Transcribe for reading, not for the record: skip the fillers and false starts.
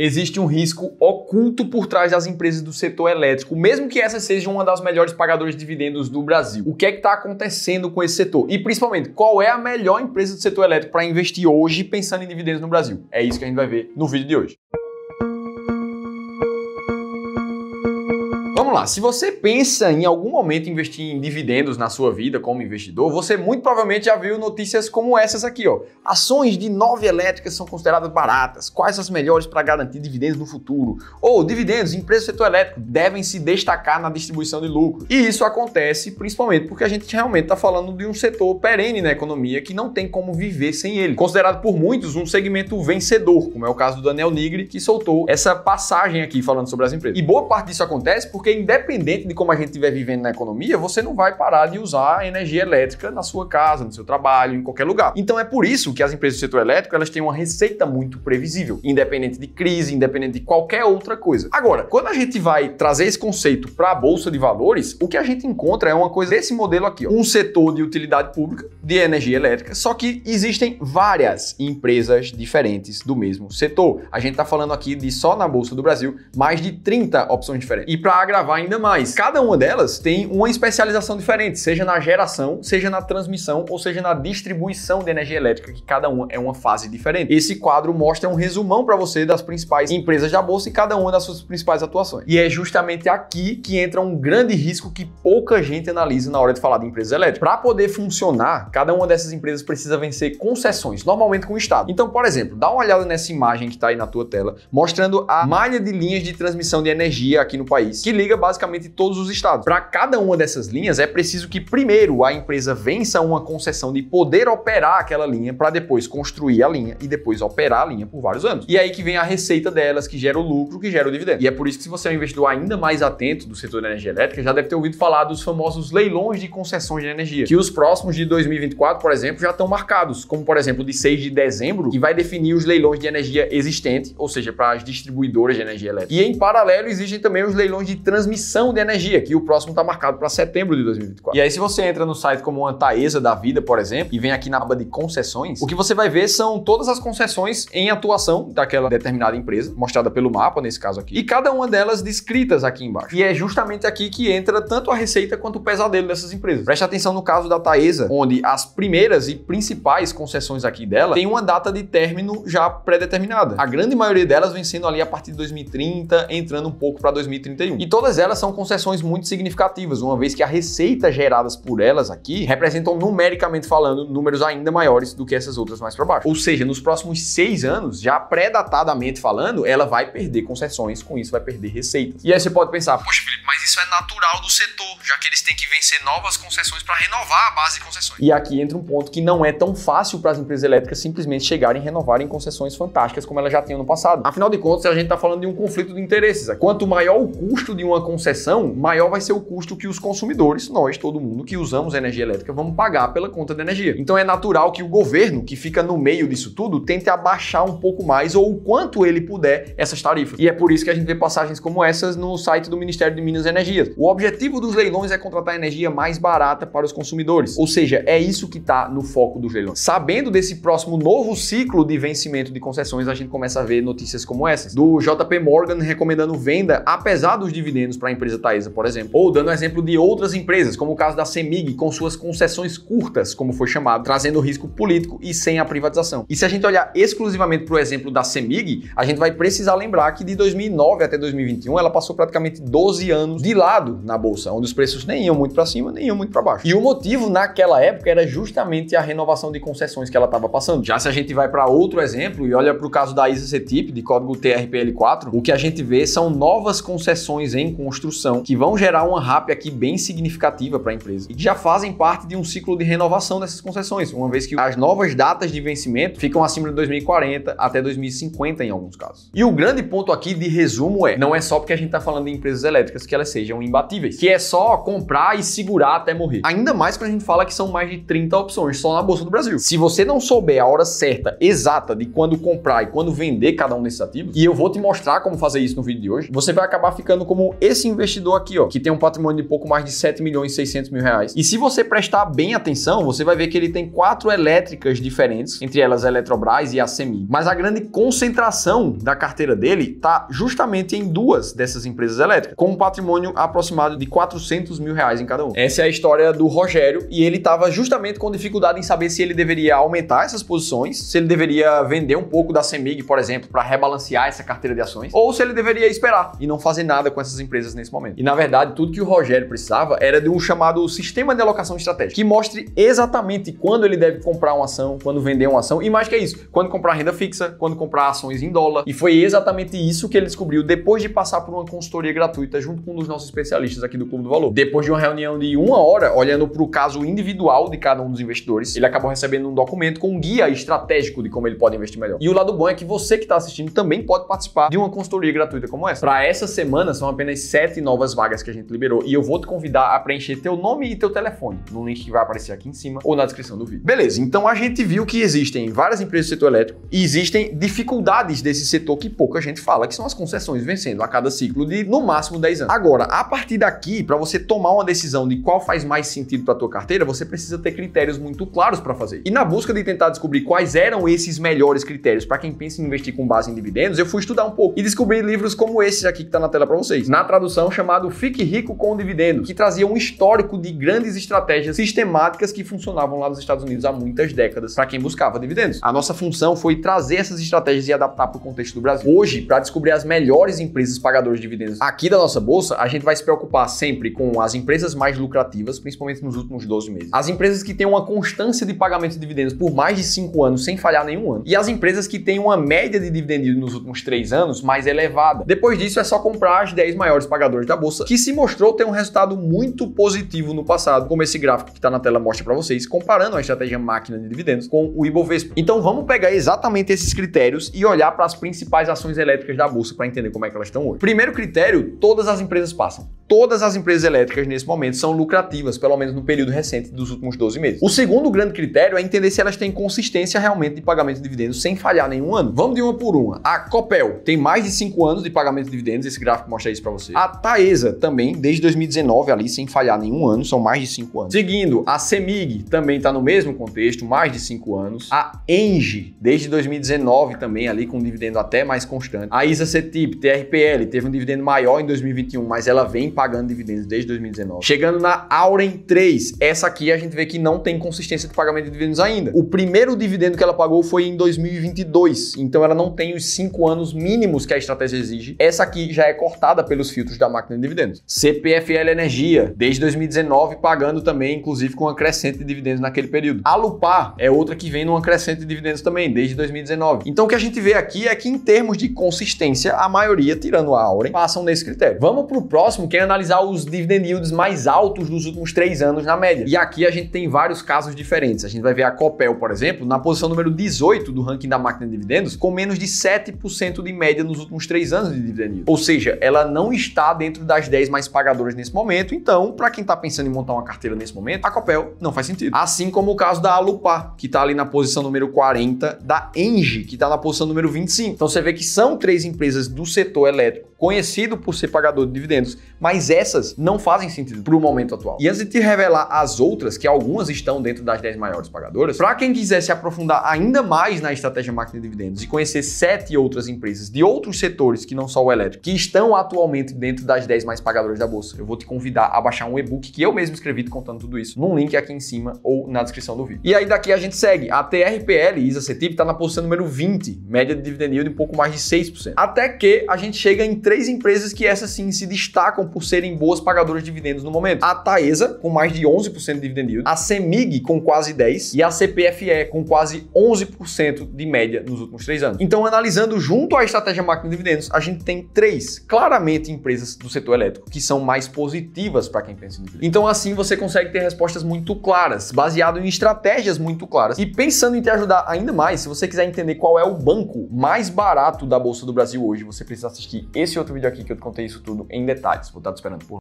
existe um risco oculto por trás das empresas do setor elétrico, mesmo que essa seja uma das melhores pagadoras de dividendos do Brasil. O que é que está acontecendo com esse setor? E principalmente, qual é a melhor empresa do setor elétrico para investir hoje pensando em dividendos no Brasil? É isso que a gente vai ver no vídeo de hoje. Vamos lá, se você pensa em algum momento investir em dividendos na sua vida como investidor, você muito provavelmente já viu notícias como essas aqui, ó. Ações de 9 elétricas são consideradas baratas. Quais as melhores para garantir dividendos no futuro? Ou dividendos, empresas do setor elétrico devem se destacar na distribuição de lucro. E isso acontece principalmente porque a gente realmente está falando de um setor perene na economia que não tem como viver sem ele. Considerado por muitos um segmento vencedor, como é o caso do Daniel Nigri, que soltou essa passagem aqui falando sobre as empresas. E boa parte disso acontece porque independente de como a gente estiver vivendo na economia, você não vai parar de usar energia elétrica na sua casa, no seu trabalho, em qualquer lugar. Então é por isso que as empresas do setor elétrico, elas têm uma receita muito previsível, independente de crise, independente de qualquer outra coisa. Agora, quando a gente vai trazer esse conceito para a Bolsa de Valores, o que a gente encontra é uma coisa desse modelo aqui, ó. Um setor de utilidade pública de energia elétrica, só que existem várias empresas diferentes do mesmo setor. A gente está falando aqui de só na Bolsa do Brasil, mais de 30 opções diferentes. E para agravar ainda mais, cada uma delas tem uma especialização diferente, seja na geração, seja na transmissão ou seja na distribuição de energia elétrica, que cada uma é uma fase diferente. Esse quadro mostra um resumão para você das principais empresas da bolsa e cada uma das suas principais atuações. E é justamente aqui que entra um grande risco que pouca gente analisa na hora de falar de empresas elétricas. Para poder funcionar, cada uma dessas empresas precisa vencer concessões, normalmente com o Estado. Então, por exemplo, dá uma olhada nessa imagem que está aí na tua tela, mostrando a malha de linhas de transmissão de energia aqui no país, que liga basicamente todos os estados. Para cada uma dessas linhas é preciso que primeiro a empresa vença uma concessão de poder operar aquela linha para depois construir a linha e depois operar a linha por vários anos. E aí que vem a receita delas, que gera o lucro, que gera o dividendo. E é por isso que se você é um investidor ainda mais atento do setor da energia elétrica, já deve ter ouvido falar dos famosos leilões de concessões de energia, que os próximos de 2024, por exemplo, já estão marcados, como por exemplo de 6 de dezembro, que vai definir os leilões de energia existente, ou seja, para as distribuidoras de energia elétrica. E em paralelo existem também os leilões de transmissão de energia, que o próximo está marcado para setembro de 2024. E aí, se você entra no site como uma Taesa da vida, por exemplo, e vem aqui na aba de concessões, o que você vai ver são todas as concessões em atuação daquela determinada empresa, mostrada pelo mapa, nesse caso aqui, e cada uma delas descritas aqui embaixo. E é justamente aqui que entra tanto a receita quanto o pesadelo dessas empresas. Preste atenção no caso da Taesa, onde as primeiras e principais concessões aqui dela têm uma data de término já pré-determinada. A grande maioria delas vem sendo ali a partir de 2030, entrando um pouco para 2031. E todas elas são concessões muito significativas, uma vez que a receita geradas por elas aqui representam numericamente falando números ainda maiores do que essas outras mais para baixo. Ou seja, nos próximos 6 anos, já pré-datadamente falando, ela vai perder concessões, com isso vai perder receitas. E aí você pode pensar, poxa Felipe, mas isso é natural do setor, já que eles têm que vencer novas concessões para renovar a base de concessões. E aqui entra um ponto que não é tão fácil para as empresas elétricas simplesmente chegarem e renovarem concessões fantásticas como elas já tinham no passado. Afinal de contas, a gente está falando de um conflito de interesses. Quanto maior o custo de uma concessão, maior vai ser o custo que os consumidores, nós, todo mundo que usamos energia elétrica, vamos pagar pela conta de energia. Então é natural que o governo, que fica no meio disso tudo, tente abaixar um pouco mais ou o quanto ele puder essas tarifas. E é por isso que a gente vê passagens como essas no site do Ministério de Minas e Energia. O objetivo dos leilões é contratar energia mais barata para os consumidores. Ou seja, é isso que está no foco dos leilões. Sabendo desse próximo novo ciclo de vencimento de concessões, a gente começa a ver notícias como essas. Do JP Morgan recomendando venda, apesar dos dividendos para a empresa Taesa, por exemplo. Ou dando exemplo de outras empresas, como o caso da CEMIG, com suas concessões curtas, como foi chamado, trazendo risco político e sem a privatização. E se a gente olhar exclusivamente para o exemplo da CEMIG, a gente vai precisar lembrar que de 2009 até 2021, ela passou praticamente 12 anos de lado na bolsa, onde os preços nem iam muito para cima, nem iam muito para baixo. E o motivo naquela época era justamente a renovação de concessões que ela estava passando. Já se a gente vai para outro exemplo e olha para o caso da ISA CETIP, de código TRPL4, o que a gente vê são novas concessões em construção que vão gerar uma RAP aqui bem significativa para a empresa e que já fazem parte de um ciclo de renovação dessas concessões, uma vez que as novas datas de vencimento ficam acima de 2040 até 2050 em alguns casos. E o grande ponto aqui de resumo não é só porque a gente está falando de empresas elétricas que elas sejam imbatíveis, que é só comprar e segurar até morrer. Ainda mais quando a gente fala que são mais de 30 opções só na Bolsa do Brasil. Se você não souber a hora certa, exata, de quando comprar e quando vender cada um desses ativos, e eu vou te mostrar como fazer isso no vídeo de hoje, você vai acabar ficando como esse investidor aqui, ó, que tem um patrimônio de pouco mais de 7 milhões e 600 mil reais. E se você prestar bem atenção, você vai ver que ele tem 4 elétricas diferentes, entre elas a Eletrobras e a CEMIG. Mas a grande concentração da carteira dele está justamente em 2 dessas empresas elétricas, com um patrimônio aproximado de 400 mil reais em cada um. Essa é a história do Rogério e ele estava justamente com dificuldade em saber se ele deveria aumentar essas posições, se ele deveria vender um pouco da CEMIG, por exemplo, para rebalancear essa carteira de ações, ou se ele deveria esperar e não fazer nada com essas empresas nesse momento. E na verdade, tudo que o Rogério precisava era de um chamado sistema de alocação estratégica, que mostre exatamente quando ele deve comprar uma ação, quando vender uma ação, e mais que isso, quando comprar renda fixa, quando comprar ações em dólar. E foi exatamente isso que ele descobriu depois de passar por uma consultoria gratuita junto com um dos nossos especialistas aqui do Clube do Valor. Depois de uma reunião de 1 hora, olhando para o caso individual de cada um dos investidores, ele acabou recebendo um documento com um guia estratégico de como ele pode investir melhor. E o lado bom é que você que está assistindo também pode participar de uma consultoria gratuita como essa. Para essa semana, são apenas 7 novas vagas que a gente liberou e eu vou te convidar a preencher teu nome e teu telefone no link que vai aparecer aqui em cima ou na descrição do vídeo. Beleza, então a gente viu que existem várias empresas do setor elétrico e existem dificuldades desse setor que pouca gente fala, que são as concessões vencendo a cada ciclo de no máximo 10 anos. Agora, a partir daqui, para você tomar uma decisão de qual faz mais sentido para tua carteira, você precisa ter critérios muito claros para fazer. E na busca de tentar descobrir quais eram esses melhores critérios para quem pensa em investir com base em dividendos, eu fui estudar um pouco e descobri livros como esse aqui que está na tela para vocês. Na tradução chamado Fique Rico com Dividendos, que trazia um histórico de grandes estratégias sistemáticas que funcionavam lá nos Estados Unidos há muitas décadas para quem buscava dividendos. A nossa função foi trazer essas estratégias e adaptar para o contexto do Brasil. Hoje, para descobrir as melhores empresas pagadoras de dividendos aqui da nossa bolsa, a gente vai se preocupar sempre com as empresas mais lucrativas, principalmente nos últimos 12 meses. As empresas que têm uma constância de pagamento de dividendos por mais de 5 anos sem falhar nenhum ano. E as empresas que têm uma média de dividend yield nos últimos 3 anos mais elevada. Depois disso, é só comprar as 10 maiores pagadoras da bolsa, que se mostrou ter um resultado muito positivo no passado, como esse gráfico que está na tela mostra para vocês, comparando a estratégia máquina de dividendos com o Ibovespa. Então vamos pegar exatamente esses critérios e olhar para as principais ações elétricas da bolsa para entender como é que elas estão hoje. Primeiro critério, todas as empresas passam. Todas as empresas elétricas nesse momento são lucrativas, pelo menos no período recente dos últimos 12 meses. O segundo grande critério é entender se elas têm consistência realmente de pagamento de dividendos sem falhar nenhum ano. Vamos de uma por uma. A Copel tem mais de 5 anos de pagamento de dividendos, esse gráfico mostra isso para você. A Taesa também, desde 2019 ali, sem falhar nenhum ano, são mais de 5 anos. Seguindo, a CEMIG também está no mesmo contexto, mais de 5 anos. A ENGIE, desde 2019 também ali, com um dividendo até mais constante. A ISA-CETIP, TRPL, teve um dividendo maior em 2021, mas ela vem pagando dividendos desde 2019. Chegando na Auren 3, essa aqui a gente vê que não tem consistência de pagamento de dividendos ainda. O primeiro dividendo que ela pagou foi em 2022, então ela não tem os 5 anos mínimos que a estratégia exige. Essa aqui já é cortada pelos filtros da máquina de dividendos. CPFL Energia, desde 2019 pagando também, inclusive com uma crescente de dividendos naquele período. A Lupar é outra que vem numa crescente de dividendos também, desde 2019. Então o que a gente vê aqui é que em termos de consistência, a maioria, tirando a Auren, passam nesse critério. Vamos para o próximo, que é analisar os dividend yields mais altos dos últimos 3 anos na média. E aqui a gente tem vários casos diferentes. A gente vai ver a Copel, por exemplo, na posição número 18 do ranking da máquina de dividendos, com menos de 7% de média nos últimos 3 anos de dividend yield. Ou seja, ela não está dentro das 10 mais pagadoras nesse momento. Então, para quem está pensando em montar uma carteira nesse momento, a Copel não faz sentido. Assim como o caso da Alupar, que está ali na posição número 40, da ENGIE, que está na posição número 25. Então você vê que são 3 empresas do setor elétrico, conhecido por ser pagador de dividendos, mas essas não fazem sentido para o momento atual. E antes de te revelar as outras, que algumas estão dentro das 10 maiores pagadoras, para quem quiser se aprofundar ainda mais na estratégia máquina de dividendos e conhecer 7 outras empresas de outros setores que não só o elétrico, que estão atualmente dentro das 10 mais pagadoras da bolsa, eu vou te convidar a baixar um e-book que eu mesmo escrevi te contando tudo isso, num link aqui em cima ou na descrição do vídeo. E aí daqui a gente segue. A TRPL, ISA-CETIP, está na posição número 20, média de dividend yield um pouco mais de 6%. Até que a gente chega em 3 empresas que essas sim se destacam por serem boas pagadoras de dividendos no momento. A Taesa, com mais de 11% de dividend yield, a CEMIG com quase 10% e a CPFE com quase 11% de média nos últimos 3 anos. Então, analisando junto à estratégia máquina de dividendos, a gente tem 3, claramente, empresas do setor elétrico que são mais positivas para quem pensa em dividendos. Então, assim, você consegue ter respostas muito claras, baseado em estratégias muito claras. E pensando em te ajudar ainda mais, se você quiser entender qual é o banco mais barato da Bolsa do Brasil hoje, você precisa assistir esse outro vídeo aqui que eu te contei isso tudo em detalhes. Vou estar te esperando por lá.